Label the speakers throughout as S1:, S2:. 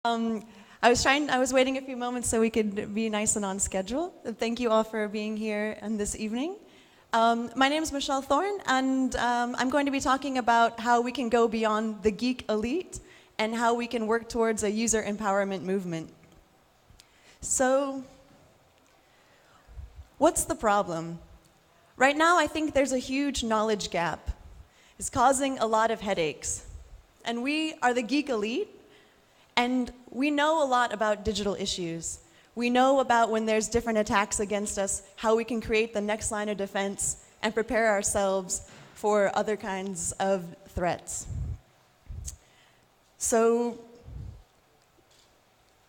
S1: Um, I was waiting a few moments so we could be nice and on schedule. Thank you all for being here and this evening. My name is Michelle Thorne, and I'm going to be talking about how we can go beyond the geek elite and how we can work towards a user empowerment movement. So, what's the problem? Right now, I think there's a huge knowledge gap. It's causing a lot of headaches. And we are the geek elite, and we know a lot about digital issues. We know about when there's different attacks against us, how we can create the next line of defense and prepare ourselves for other kinds of threats. So,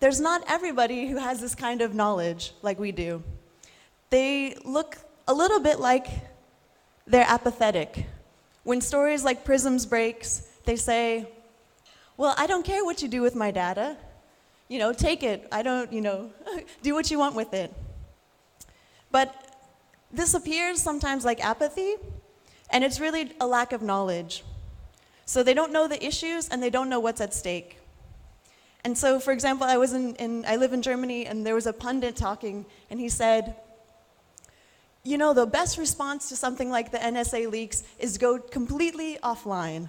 S1: there's not everybody who has this kind of knowledge like we do. They look a little bit like they're apathetic. When stories like Prisms breaks, they say, well, I don't care what you do with my data. Take it. I don't, do what you want with it. But this appears sometimes like apathy, and it's really a lack of knowledge. So they don't know the issues, and they don't know what's at stake. And so, for example, I live in Germany, and there was a pundit talking, and he said, the best response to something like the NSA leaks is go completely offline.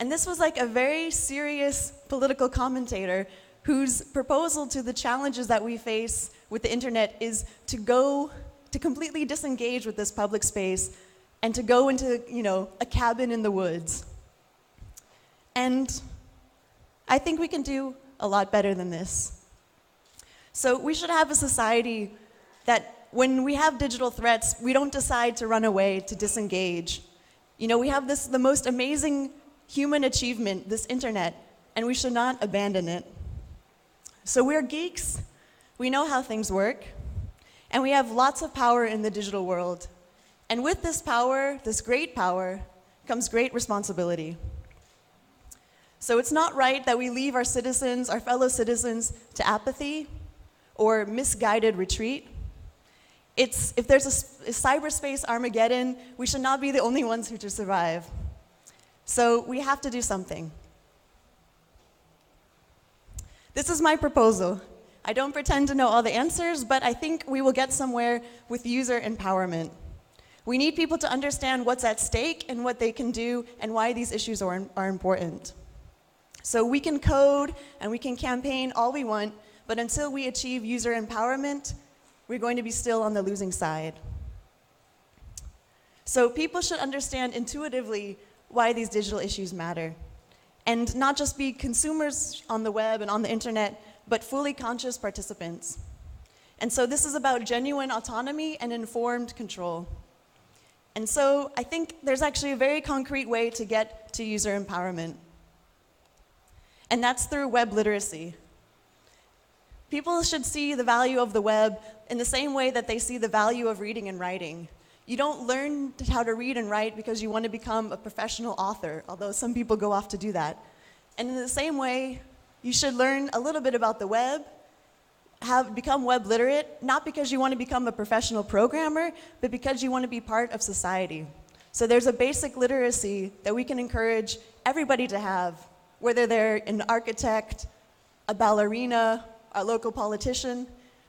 S1: And this was like a very serious political commentator whose proposal to the challenges that we face with the internet is to completely disengage with this public space and to go into, a cabin in the woods. And I think we can do a lot better than this. So we should have a society that when we have digital threats, we don't decide to run away, to disengage. We have the most amazing human achievement, this internet, and we should not abandon it. So we're geeks, we know how things work, and we have lots of power in the digital world. And with this power, this great power, comes great responsibility. So it's not right that we leave our citizens, our fellow citizens, to apathy or misguided retreat. If there's a cyberspace Armageddon, we should not be the only ones who survive. So we have to do something. This is my proposal. I don't pretend to know all the answers, but I think we will get somewhere with user empowerment. We need people to understand what's at stake and what they can do and why these issues are important. So we can code and we can campaign all we want, but until we achieve user empowerment, we're going to be still on the losing side. So people should understand intuitively why these digital issues matter, and not just be consumers on the web and on the internet, but fully conscious participants. And so this is about genuine autonomy and informed control. And so I think there's actually a very concrete way to get to user empowerment, and that's through web literacy. People should see the value of the web in the same way that they see the value of reading and writing. You don't learn how to read and write because you want to become a professional author, although some people go off to do that. And in the same way, you should learn a little bit about the web, become web literate, not because you want to become a professional programmer, but because you want to be part of society. So there's a basic literacy that we can encourage everybody to have, whether they're an architect, a ballerina, a local politician,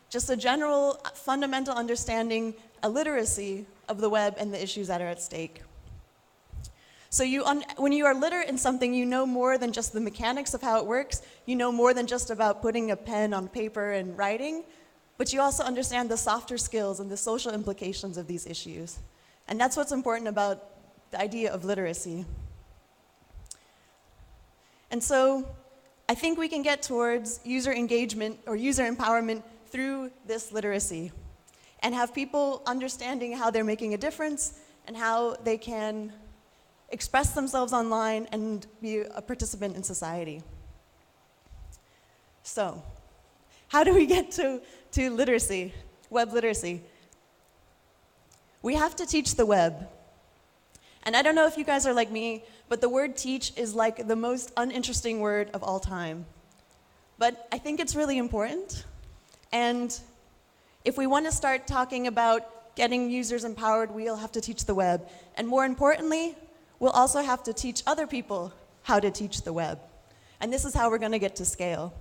S1: just a general fundamental understanding, a literacy of the web and the issues that are at stake. So when you are literate in something, you know more than just the mechanics of how it works, you know more than just about putting a pen on paper and writing, but you also understand the softer skills and the social implications of these issues. And that's what's important about the idea of literacy. And so I think we can get towards user engagement or user empowerment through this literacy, and have people understanding how they're making a difference and how they can express themselves online and be a participant in society. So, how do we get to literacy, web literacy? We have to teach the web. And I don't know if you guys are like me, but the word teach is like the most uninteresting word of all time. But I think it's really important. And if we want to start talking about getting users empowered, we'll have to teach the web. And more importantly, we'll also have to teach other people how to teach the web. And this is how we're going to get to scale.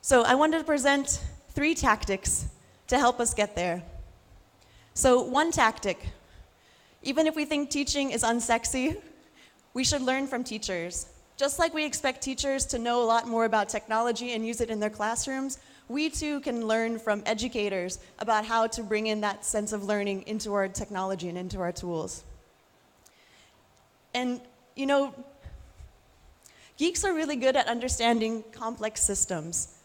S1: So I wanted to present 3 tactics to help us get there. So one tactic, even if we think teaching is unsexy, we should learn from teachers. Just like we expect teachers to know a lot more about technology and use it in their classrooms, we too can learn from educators about how to bring in that sense of learning into our technology and into our tools. And, you know, geeks are really good at understanding complex systems.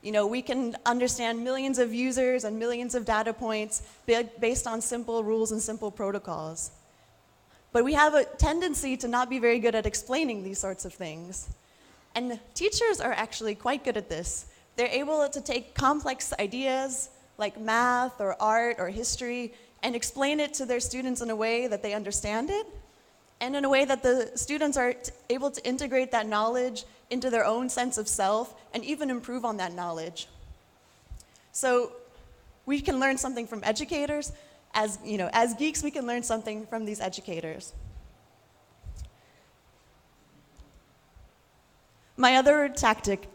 S1: You know, we can understand millions of users and millions of data points based on simple rules and simple protocols. But we have a tendency to not be very good at explaining these sorts of things. And teachers are actually quite good at this. They're able to take complex ideas like math or art or history and explain it to their students in a way that they understand it, and in a way that the students are able to integrate that knowledge into their own sense of self and even improve on that knowledge. So we can learn something from educators. As geeks, we can learn something from these educators. My other tactic,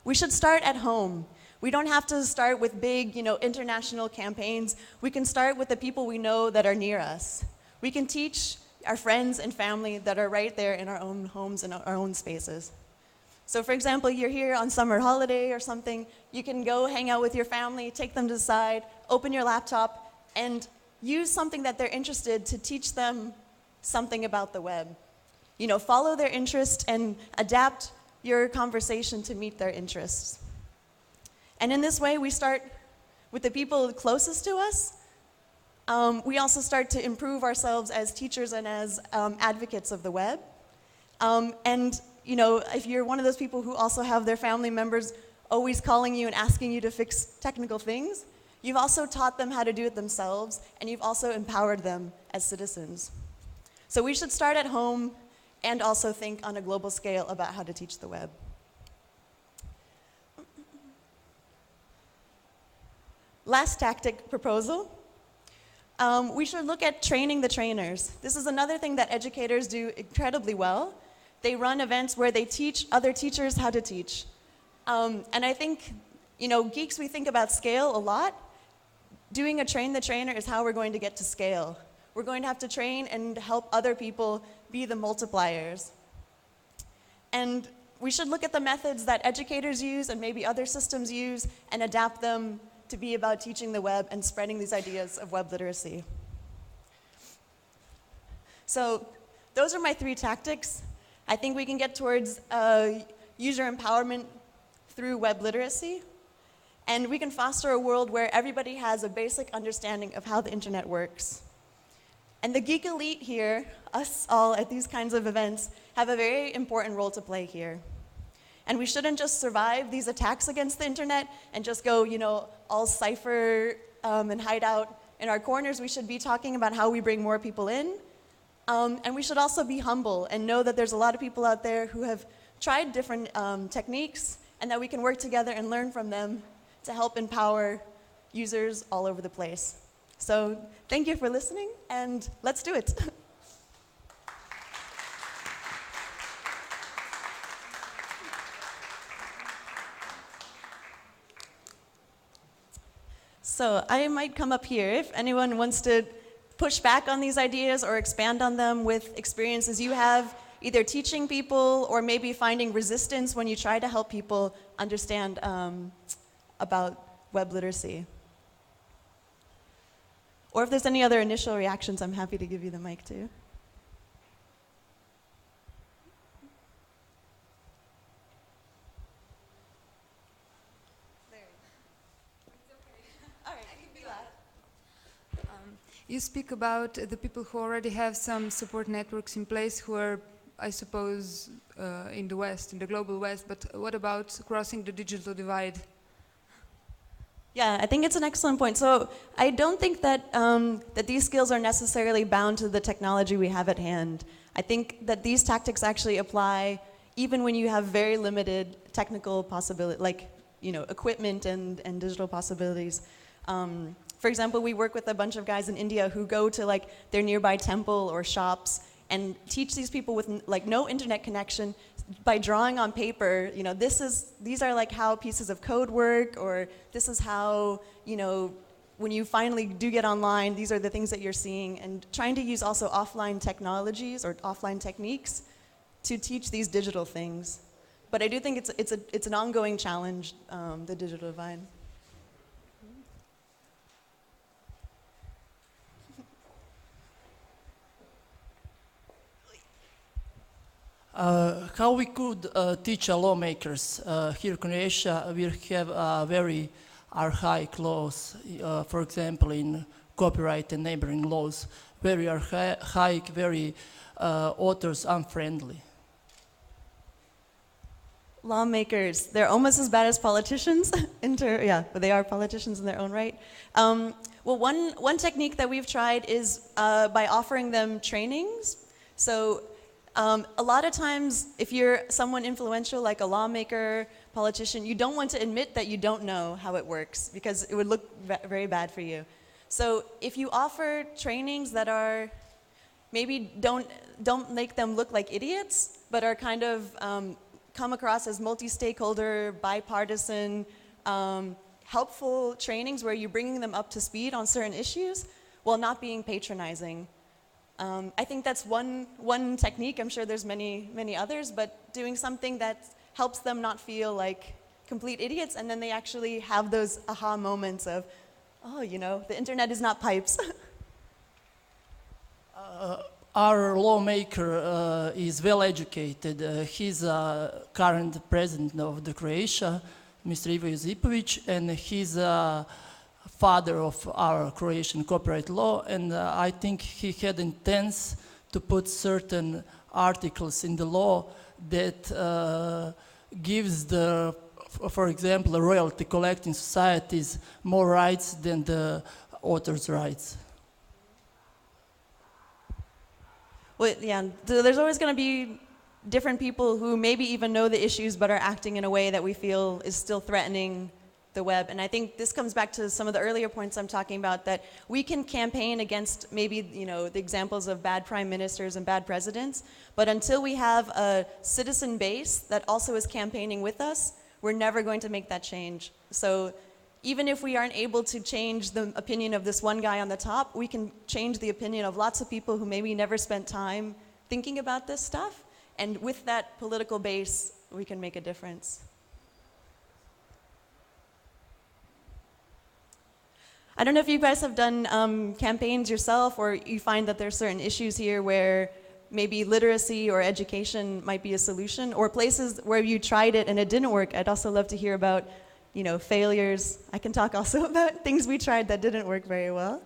S1: we should start at home. We don't have to start with big, international campaigns. We can start with the people we know that are near us. We can teach our friends and family that are right there in our own homes and our own spaces. So for example, you're here on summer holiday or something, you can go hang out with your family, take them to the side, open your laptop, and use something that they're interested to teach them something about the web. Follow their interest and adapt your conversation to meet their interests. And in this way, we start with the people closest to us. We also start to improve ourselves as teachers and as advocates of the web. If you're one of those people who also have their family members always calling you and asking you to fix technical things, you've also taught them how to do it themselves, and you've also empowered them as citizens. So we should start at home and also think on a global scale about how to teach the web. Last tactic proposal. We should look at training the trainers. This is another thing that educators do incredibly well. They run events where they teach other teachers how to teach. And I think, geeks, we think about scale a lot. Doing a train the trainer is how we're going to get to scale. We're going to have to train and help other people be the multipliers. And we should look at the methods that educators use and maybe other systems use and adapt them to be about teaching the web and spreading these ideas of web literacy. So those are my 3 tactics. I think we can get towards user empowerment through web literacy. And we can foster a world where everybody has a basic understanding of how the internet works. And the geek elite here, us all at these kinds of events, have a very important role to play here. And we shouldn't just survive these attacks against the internet and just go, all cipher and hide out in our corners. We should be talking about how we bring more people in. And we should also be humble and know that there's a lot of people out there who have tried different techniques and that we can work together and learn from them to help empower users all over the place. So thank you for listening, and let's do it. So I might come up here if anyone wants to push back on these ideas or expand on them with experiences you have, either teaching people or maybe finding resistance when you try to help people understand about web literacy. Or if there's any other initial reactions, I'm happy to give you the mic too.
S2: You speak about the people who already have some support networks in place who are, I suppose, in the West, in the global West, but what about crossing the digital divide?
S1: Yeah, I think it's an excellent point. So I don't think that, that these skills are necessarily bound to the technology we have at hand. I think that these tactics actually apply even when you have very limited technical possibility, like equipment and digital possibilities. For example, we work with a bunch of guys in India who go to their nearby temple or shops and teach these people with like no internet connection by drawing on paper, you know, these are like how pieces of code work, or this is how, you know, when you finally do get online, these are the things that you're seeing, and trying to use also offline technologies or offline techniques to teach these digital things. But I do think it's an ongoing challenge, the digital divide.
S3: How we could teach our lawmakers here in Croatia? We have very archaic laws, for example, in copyright and neighboring laws, very archaic, very authors unfriendly.
S1: Lawmakers, they're almost as bad as politicians. But they are politicians in their own right. Well, one technique that we've tried is by offering them trainings. So a lot of times, if you're someone influential, like a lawmaker, politician, you don't want to admit that you don't know how it works, because it would look very bad for you. So if you offer trainings that are, maybe don't make them look like idiots, but are kind of come across as multi-stakeholder, bipartisan, helpful trainings where you're bringing them up to speed on certain issues while not being patronizing. I think that's one technique. I'm sure there's many others, but doing something that helps them not feel like complete idiots, and then they actually have those aha moments of, oh, you know, the internet is not pipes.
S3: Our lawmaker is well educated. He's current president of the Croatia, Mr. Ivo Josipovic, and he's father of our Croatian copyright law, and I think he had intents to put certain articles in the law that gives the, for example, the royalty collecting societies more rights than the author's rights.
S1: Well, yeah, there's always going to be different people who maybe even know the issues but are acting in a way that we feel is still threatening the web. And I think this comes back to some of the earlier points I'm talking about, that we can campaign against maybe, you know, the examples of bad prime ministers and bad presidents, but until we have a citizen base that also is campaigning with us, we're never going to make that change. So even if we aren't able to change the opinion of this one guy on the top, we can change the opinion of lots of people who maybe never spent time thinking about this stuff. And with that political base, we can make a difference. I don't know if you guys have done campaigns yourself, or you find that there's certain issues here where maybe literacy or education might be a solution, or places where you tried it and it didn't work. I'd also love to hear about, you know, failures. I can talk also about things we tried that didn't work very well.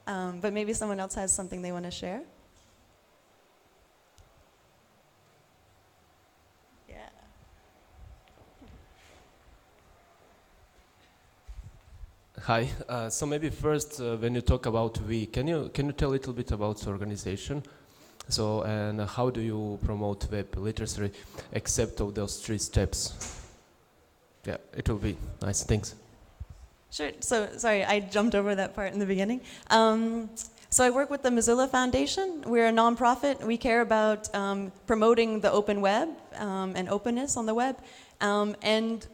S1: But maybe someone else has something they want to share. Yeah.
S4: Hi. So maybe first, when you talk about we, can you tell a little bit about the organization? So, and how do you promote web literacy, except of those 3 steps? Yeah, it will be nice. Thanks.
S1: Sure. So, sorry, I jumped over that part in the beginning. So I work with the Mozilla Foundation. We're a nonprofit. We care about promoting the open web and openness on the web. And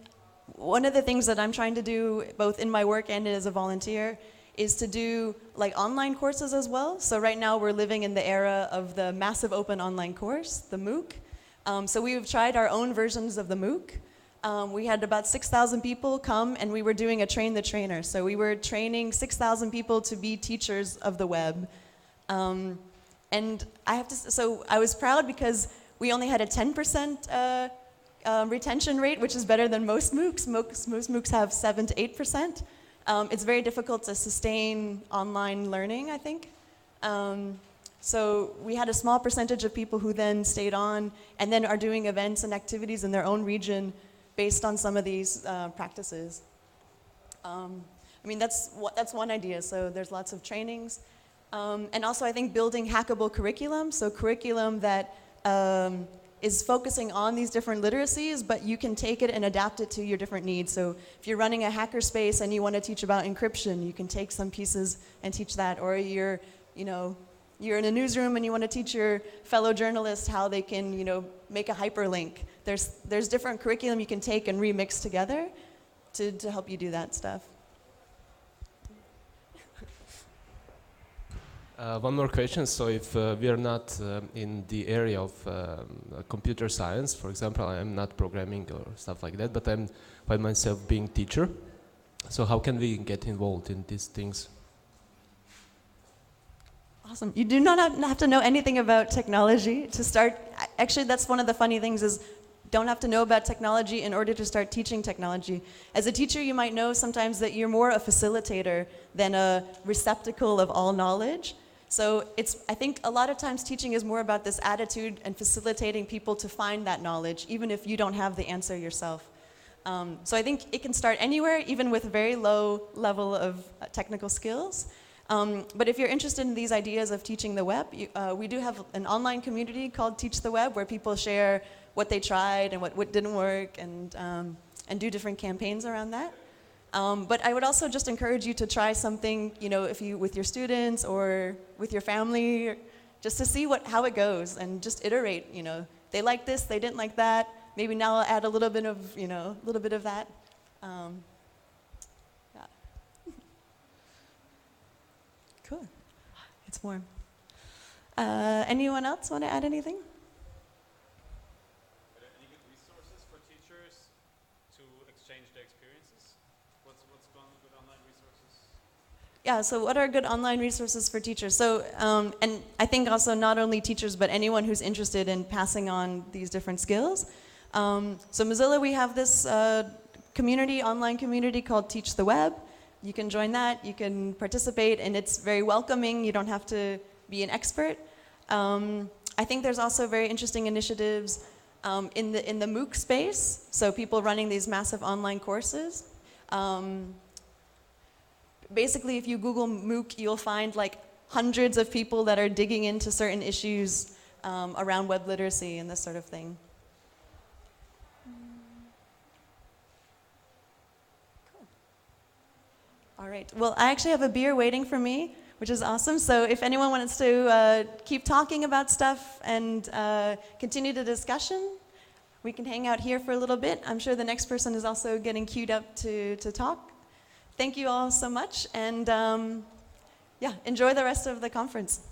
S1: one of the things that I'm trying to do, both in my work and as a volunteer, is to do like online courses as well. So right now we're living in the era of the massive open online course, the MOOC. So we've tried our own versions of the MOOC. We had about 6,000 people come, and we were doing a train the trainer. So we were training 6,000 people to be teachers of the web. And I have to, so I was proud because we only had a 10% retention rate, which is better than most MOOCs. Most MOOCs have 7 to 8%. It's very difficult to sustain online learning, I think. So we had a small percentage of people who then stayed on and then are doing events and activities in their own region based on some of these practices. I mean, that's one idea. So there's lots of trainings. And also, I think building hackable curriculum. So curriculum that is focusing on these different literacies, but you can take it and adapt it to your different needs. So if you're running a hackerspace and you want to teach about encryption, you can take some pieces and teach that. Or you're, you know, you're in a newsroom and you want to teach your fellow journalists how they can, make a hyperlink. There's different curriculum you can take and remix together to help you do that stuff.
S4: One more question. So if we are not in the area of computer science, for example, I am not programming or stuff like that, but I'm by myself being teacher. So how can we get involved in these things?
S1: Awesome. You do not have to know anything about technology to start. Actually, that's one of the funny things is don't have to know about technology in order to start teaching technology. As a teacher, you might know sometimes that you're more a facilitator than a receptacle of all knowledge. So I think a lot of times teaching is more about this attitude and facilitating people to find that knowledge, even if you don't have the answer yourself. So I think it can start anywhere, even with a very low level of technical skills. But if you're interested in these ideas of teaching the web, we do have an online community called Teach the Web, where people share what they tried and what didn't work, and do different campaigns around that. But I would also just encourage you to try something, if you with your students or with your family, just to see how it goes and just iterate. They like this, they didn't like that. Maybe now I'll add a little bit of that. Yeah. Cool. It's warm. Anyone else want to add anything?
S5: Are there any good resources for teachers to exchange their experiences? What's good online resources?
S1: Yeah, so what are good online resources for teachers? So, and I think also not only teachers, but anyone who's interested in passing on these different skills. So Mozilla, we have this online community called Teach the Web. You can join that, you can participate, and it's very welcoming. You don't have to be an expert. I think there's also very interesting initiatives in the MOOC space, so people running these massive online courses. Basically, if you Google MOOC, you'll find like hundreds of people that are digging into certain issues around web literacy and this sort of thing. Cool. All right. Well, I actually have a beer waiting for me, which is awesome. So if anyone wants to keep talking about stuff and continue the discussion, we can hang out here for a little bit. I'm sure the next person is also getting queued up to talk. Thank you all so much, and enjoy the rest of the conference.